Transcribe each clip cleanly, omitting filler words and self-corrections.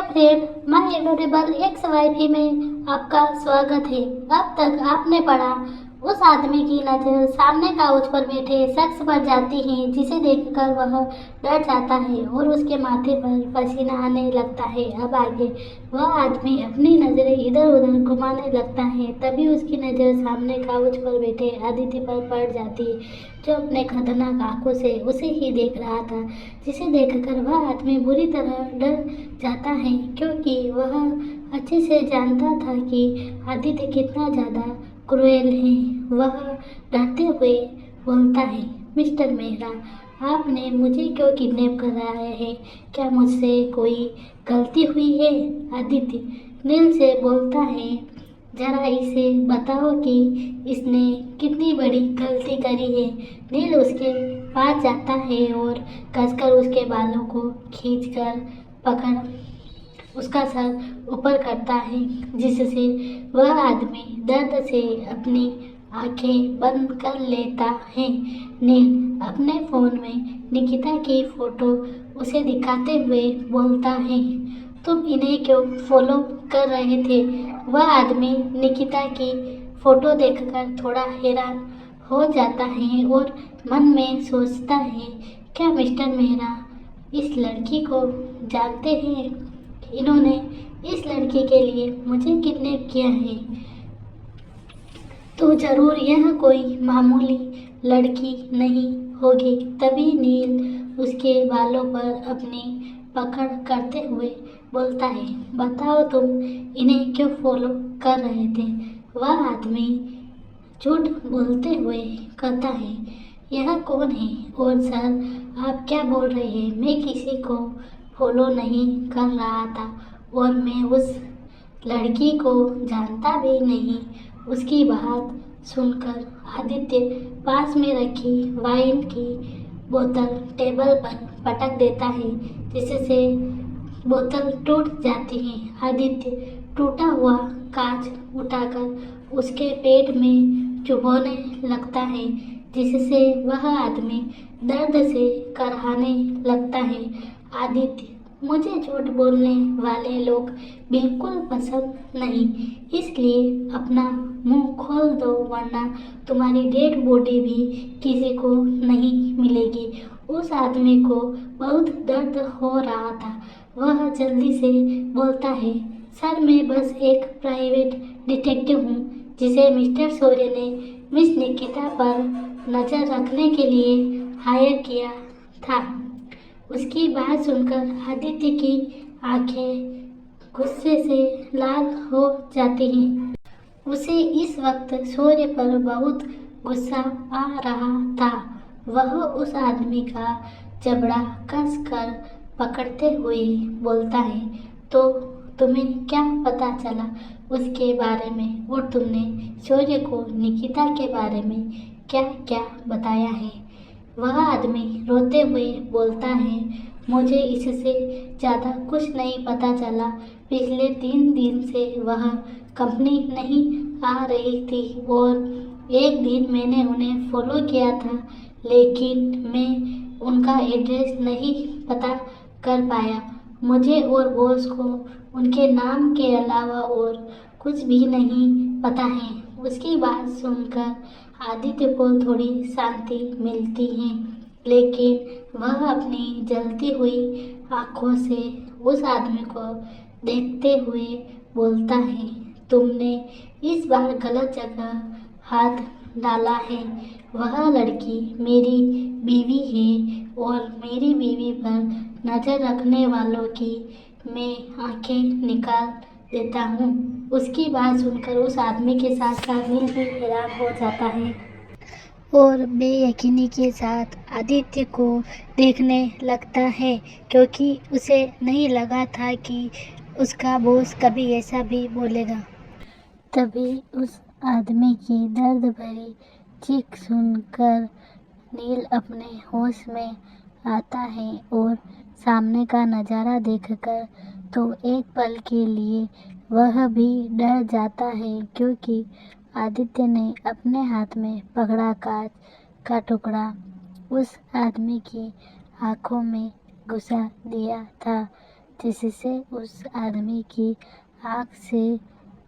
Friend, my adorable ex wife में आपका स्वागत है। अब तक आपने पढ़ा, उस आदमी की नज़र सामने काउच पर बैठे शख्स पर जाती है जिसे देखकर वह डर जाता है और उसके माथे पर पसीना आने लगता है। अब आगे वह आदमी अपनी नज़रें इधर उधर घुमाने लगता है, तभी उसकी नज़र सामने काउच पर बैठे आदित्य पर पड़ जाती है, जो अपने खतरनाक आंखों से उसे ही देख रहा था। जिसे देखकर वह आदमी बुरी तरह डर जाता है, क्योंकि वह अच्छे से जानता था कि आदित्य कितना ज़्यादा क्रूएल है। वह डरते हुए बोलता है, मिस्टर मेहरा, आपने मुझे क्यों किडनैप कर रहा है? क्या मुझसे कोई गलती हुई है? आदित्य नील से बोलता है, जरा इसे बताओ कि इसने कितनी बड़ी गलती करी है। नील उसके पास जाता है और कसकर उसके बालों को खींचकर पकड़ उसका सर ऊपर करता है, जिससे वह आदमी दर्द से अपनी आंखें बंद कर लेता है। नील अपने फोन में निकिता की फोटो उसे दिखाते हुए बोलता है, तुम इन्हें क्यों फॉलो कर रहे थे? वह आदमी निकिता की फोटो देखकर थोड़ा हैरान हो जाता है और मन में सोचता है, क्या मिस्टर मेहरा इस लड़की को जानते हैं? इन्होंने इस लड़की के लिए मुझे किडनैप किया है, तो जरूर यह कोई मामूली लड़की नहीं होगी। तभी नील उसके बालों पर अपनी पकड़ करते हुए बोलता है, बताओ तुम इन्हें क्यों फॉलो कर रहे थे? वह आदमी झूठ बोलते हुए कहता है, यह कौन है? और सर, आप क्या बोल रहे हैं? मैं किसी को फॉलो नहीं कर रहा था और मैं उस लड़की को जानता भी नहीं। उसकी बात सुनकर आदित्य पास में रखी वाइन की बोतल टेबल पर पटक देता है, जिससे बोतल टूट जाती है। आदित्य टूटा हुआ कांच उठाकर उसके पेट में चुभोने लगता है, जिससे वह आदमी दर्द से कराहने लगता है। आदित्य, मुझे झूठ बोलने वाले लोग बिल्कुल पसंद नहीं, इसलिए अपना मुंह खोल दो, वरना तुम्हारी डेड बॉडी भी किसी को नहीं मिलेगी। उस आदमी को बहुत दर्द हो रहा था। वह जल्दी से बोलता है, सर, मैं बस एक प्राइवेट डिटेक्टिव हूँ, जिसे मिस्टर सूर्य ने मिस निकिता पर नज़र रखने के लिए हायर किया था। उसकी बात सुनकर आदित्य की आंखें गुस्से से लाल हो जाती हैं। उसे इस वक्त सूर्य पर बहुत गुस्सा आ रहा था। वह उस आदमी का जबड़ा कस कर पकड़ते हुए बोलता है, तो तुम्हें क्या पता चला उसके बारे में, और तुमने सूर्य को निकिता के बारे में क्या क्या बताया है? वह आदमी रोते हुए बोलता है, मुझे इससे ज़्यादा कुछ नहीं पता चला। पिछले 3 दिन से वह कंपनी नहीं आ रही थी और एक दिन मैंने उन्हें फॉलो किया था, लेकिन मैं उनका एड्रेस नहीं पता कर पाया। मुझे और बॉस को उनके नाम के अलावा और कुछ भी नहीं पता है। उसकी बात सुनकर आदित्य को थोड़ी शांति मिलती है, लेकिन वह अपनी जलती हुई आंखों से उस आदमी को देखते हुए बोलता है, तुमने इस बार गलत जगह हाथ डाला है। वह लड़की मेरी बीवी है और मेरी बीवी पर नज़र रखने वालों की मैं आंखें निकाल देता हूँ। उसकी बात सुनकर उस आदमी के साथ साथ नील भी हैरान हो जाता है और बेयकीनी के साथ आदित्य को देखने लगता है, क्योंकि उसे नहीं लगा था कि उसका बॉस कभी ऐसा भी बोलेगा। तभी उस आदमी की दर्द भरी चीख सुनकर नील अपने होश में आता है और सामने का नज़ारा देखकर तो एक पल के लिए वह भी डर जाता है, क्योंकि आदित्य ने अपने हाथ में पकड़ा कांच का टुकड़ा उस आदमी की आंखों में घुसा दिया था। जिससे उस आदमी की आँख से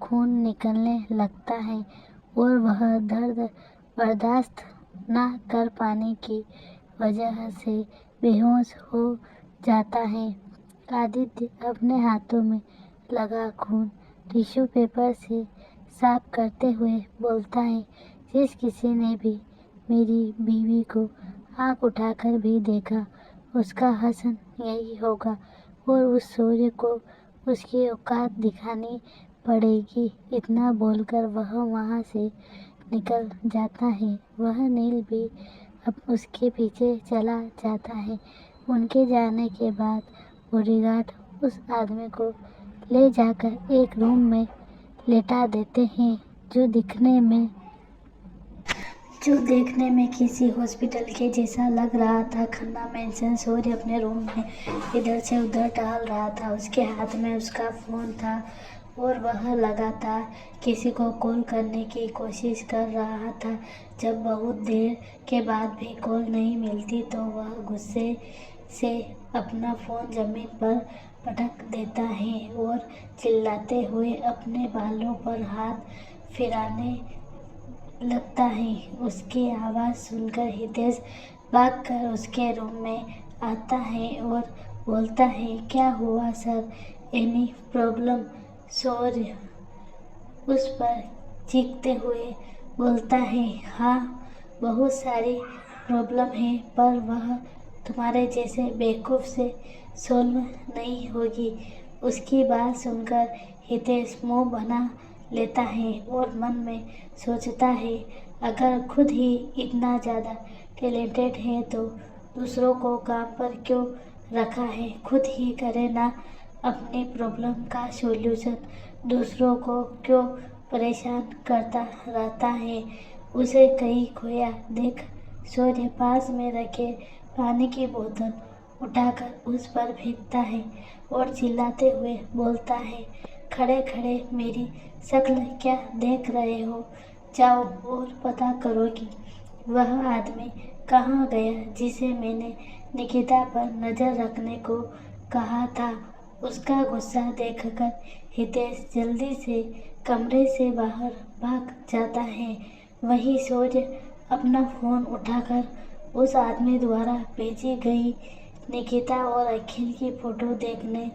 खून निकलने लगता है और वह दर्द बर्दाश्त न कर पाने की वजह से बेहोश हो जाता है। आदित्य अपने हाथों में लगा खून टिश्यू पेपर से साफ करते हुए बोलता है, जिस किसी ने भी मेरी बीवी को आँख उठाकर भी देखा, उसका हसन यही होगा और उस सूर्य को उसकी औकात दिखानी पड़ेगी। इतना बोलकर वह वहाँ से निकल जाता है। वह नील भी अब उसके पीछे चला जाता है। उनके जाने के बाद बॉडीगार्ड उस आदमी को ले जाकर एक रूम में लेटा देते हैं, जो देखने में किसी हॉस्पिटल के जैसा लग रहा था। खन्ना मेंशन सूर्य अपने रूम में इधर से उधर टहल रहा था। उसके हाथ में उसका फ़ोन था और वह लगातार किसी को कॉल करने की कोशिश कर रहा था। जब बहुत देर के बाद भी कॉल नहीं मिलती तो वह गुस्से से अपना फ़ोन ज़मीन पर पटक देता है और चिल्लाते हुए अपने बालों पर हाथ फिराने लगता है। उसकी आवाज़ सुनकर हितेश भागकर उसके रूम में आता है और बोलता है, क्या हुआ सर, एनी प्रॉब्लम? सूर्य उस पर चीखते हुए बोलता है, हाँ बहुत सारी प्रॉब्लम है, पर वह तुम्हारे जैसे बेवकूफ़ से सॉल्व नहीं होगी। उसकी बात सुनकर हितेश मुंह बना लेता है और मन में सोचता है, अगर खुद ही इतना ज़्यादा टैलेंटेड है तो दूसरों को काम पर क्यों रखा है। खुद ही करे ना अपनी प्रॉब्लम का सॉल्यूशन, दूसरों को क्यों परेशान करता रहता है। उसे कहीं खोया देख सूर्य पास में रखे पानी की बोतल उठाकर उस पर फेंकता है और चिल्लाते हुए बोलता है, खड़े खड़े मेरी शक्ल क्या देख रहे हो, जाओ और पता करो कि वह आदमी कहाँ गया जिसे मैंने निकिता पर नज़र रखने को कहा था। उसका गुस्सा देखकर हितेश जल्दी से कमरे से बाहर भाग जाता है। वहीं सूर्य अपना फ़ोन उठाकर उस आदमी द्वारा भेजी गई निकिता और अखिल की फ़ोटो देखने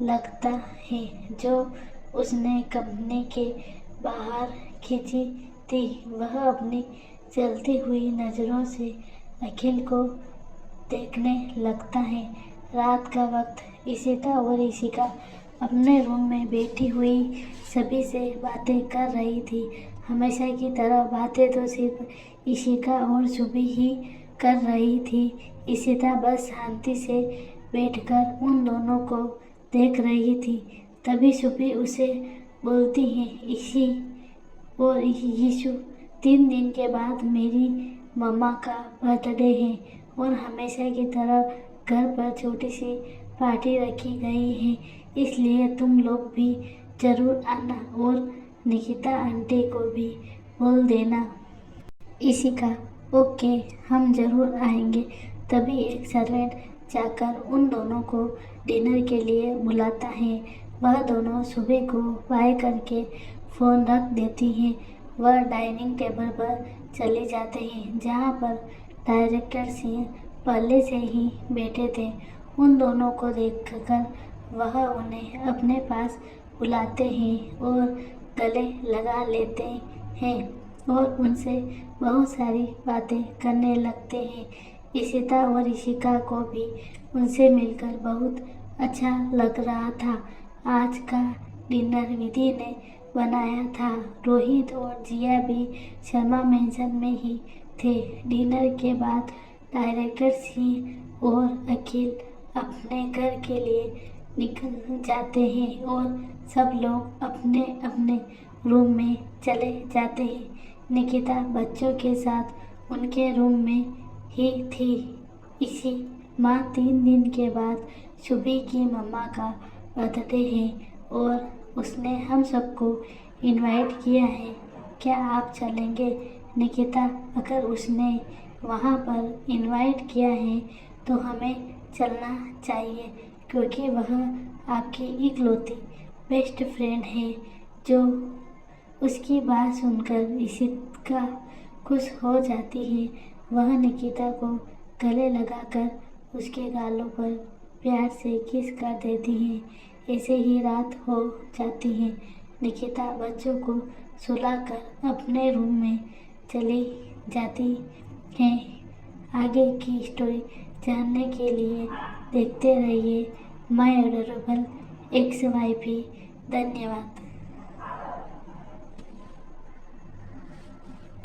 लगता है, जो उसने कंपनी के बाहर खींची थी। वह अपनी जलती हुई नज़रों से अखिल को देखने लगता है। रात का वक्त इशिता और इशिका अपने रूम में बैठी हुई सभी से बातें कर रही थी। हमेशा की तरह बातें तो सिर्फ इशिका और सुबी ही कर रही थी। इशिता बस शांति से बैठकर उन दोनों को देख रही थी। तभी सुबी उसे बोलती है, इशी और यीशु, 3 दिन के बाद मेरी मम्मा का बर्थडे है और हमेशा की तरह घर पर छोटी सी पार्टी रखी गई है, इसलिए तुम लोग भी ज़रूर आना और निकिता आंटी को भी बोल देना। इशिका, ओके, हम ज़रूर आएंगे। तभी एक सर्वेंट जाकर उन दोनों को डिनर के लिए बुलाता है। वह दोनों सुबह को बाय करके फ़ोन रख देती हैं। वह डाइनिंग टेबल पर चले जाते हैं, जहाँ पर डायरेक्टर सिंह पहले से ही बैठे थे। उन दोनों को देखकर वह उन्हें अपने पास बुलाते हैं और गले लगा लेते हैं और उनसे बहुत सारी बातें करने लगते हैं। इशिता और इशिका को भी उनसे मिलकर बहुत अच्छा लग रहा था। आज का डिनर विधि ने बनाया था। रोहित और जिया भी शर्मा मेंशन में ही थे। डिनर के बाद डायरेक्टर सिंह और अखिल अपने घर के लिए निकल जाते हैं और सब लोग अपने अपने रूम में चले जाते हैं। निकिता बच्चों के साथ उनके रूम में ही थी। इसी माँ 3 दिन के बाद सुबह की मम्मा का बर्थडे है और उसने हम सबको इनवाइट किया है। क्या आप चलेंगे? निकिता, अगर उसने वहाँ पर इनवाइट किया है तो हमें चलना चाहिए, क्योंकि वह आपकी इकलौती बेस्ट फ्रेंड है जो उसकी बात सुनकर इशिका खुश हो जाती है। वह निकिता को गले लगाकर उसके गालों पर प्यार से किस कर देती है। ऐसे ही रात हो जाती है। निकिता बच्चों को सुलाकर अपने रूम में चली जाती है। आगे की स्टोरी जानने के लिए देखते रहिए माय अडोरेबल XYP। धन्यवाद।